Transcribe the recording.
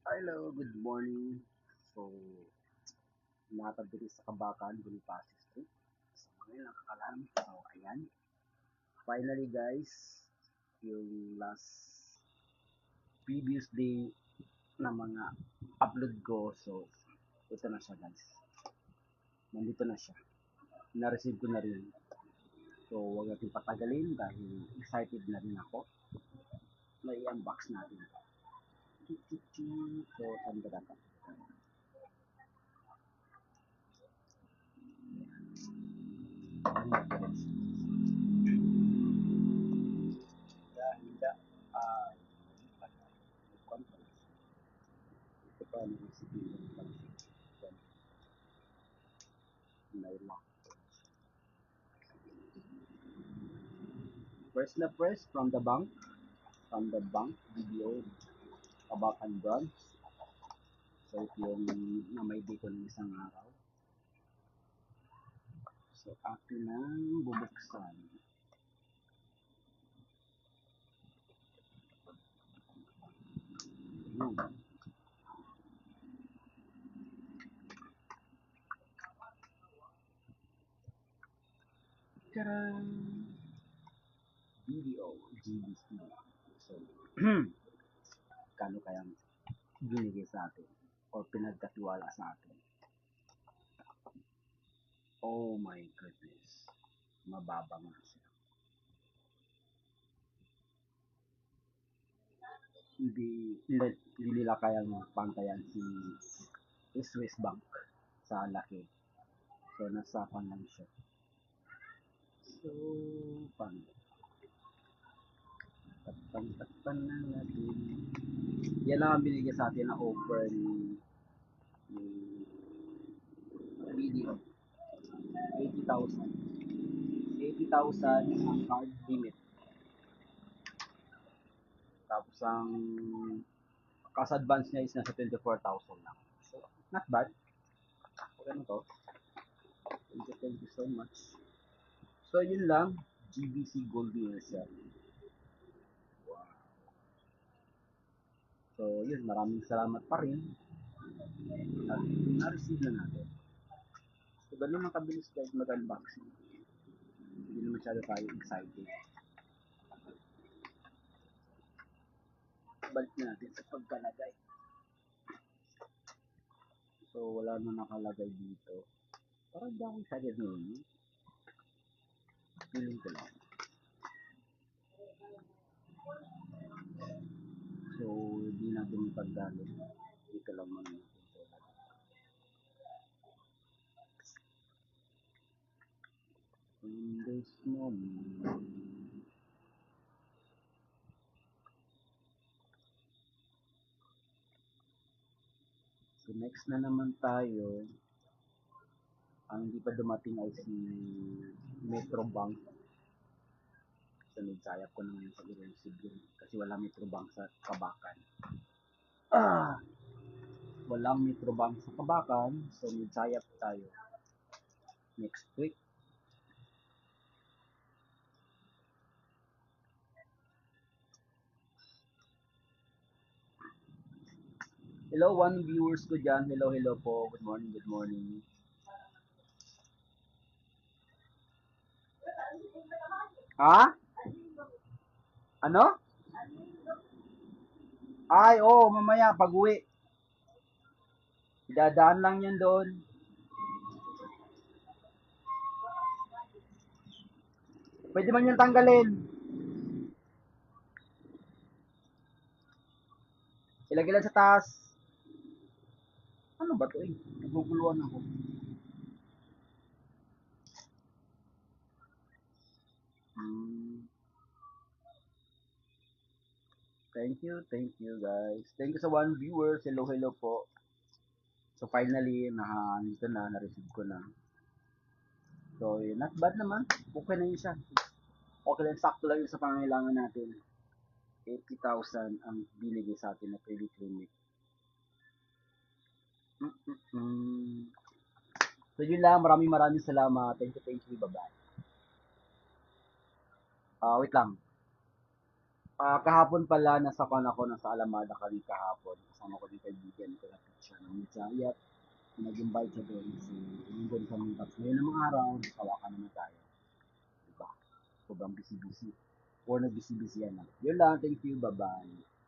Hello, good morning. So, lakad dito sa Kabakan, Bonifacio Street. So, ngayon nakakalam. So, ayan. Finally, guys, yung last previous day na mga upload ko. So, ito na siya, guys. Nandito na siya. Na-receive ko na rin. So, huwag natin patagalin dahil excited na rin ako na i-unbox natin. So, saan ba dapat? Dahil ah, conference. Ito pa ang sabihin ko. First na first from the bank video Kabakan branch. So ito yung na-may-day ko ng isang araw. So akin nang bubuksan. Yun. Tcharam! Video GBC. So, kano kayang binigay sa atin or pinagkatiwala sa atin. Oh my goodness. Mababa nga siya. Hindi nila kayang pantayan si Swiss Bank sa laki. So, nasa lang siya. So, paano? Takpan na natin. Yan lang ang binigay sa atin na offer ni video. 80,000. 80,000 ang card limit. Tapos ang cash advance niya is nasa 24,000 lang. So, not bad. Okay na to. Thank you so much. So, yun lang. GBC Gold Reserve. Wow. So, yun. Maraming salamat pa rin. At na-receive na natin. So, ganun ang kabilis guys mag-unboxing. Hindi na masyado tayo excited. Balik natin sa pagkalagay. So, wala na nakalagay dito. Parang di ako excited ngayon. Feeling ko lang. So, hindi natin pagdalin. Dito lang muna natin. In this moment. So, next na naman tayo. Ang hindi pa dumating ay si Metro Bank. So, nagsayap ko naman sa i-receive yun. Kasi wala Metro Bank sa Kabakan. Walang Metro Bank sa Kabakan. So, nagsayap tayo. Next week. Hello, one viewers ko dyan. Hello, hello po. Good morning, good morning. Ha? Ano? Ay, oo, mamaya, pag-uwi. Dadaan lang yan doon. Pwede man yan tanggalin. Ilagay lang sa taas. Ano ba to eh? Naguguluhan ako. Hmm. Thank you guys. Thank you sa one viewers. Hello, hello po. So finally, nandito na, na-receive ko na. So, not bad naman. Okay na yun siya. Okay lang, sakto lang yun sa pangangailangan natin. 80,000 ang binigay sa atin na credit limit. So yun lang, maraming salamat. Thank you, bye-bye. Wait lang. Kahapon pala, nasa kon ako, nasa Alamada kami kahapon. Kasama ko din kaibigan ko na picture ng Mitsayat. Nag-invite siya doon. So, doon kami. Tapos ngayon ng mga araw, kawakan naman tayo. Diba? Sobrang busy-busy. Or na busy-busy yan. Yun lang. Thank you. Bye-bye.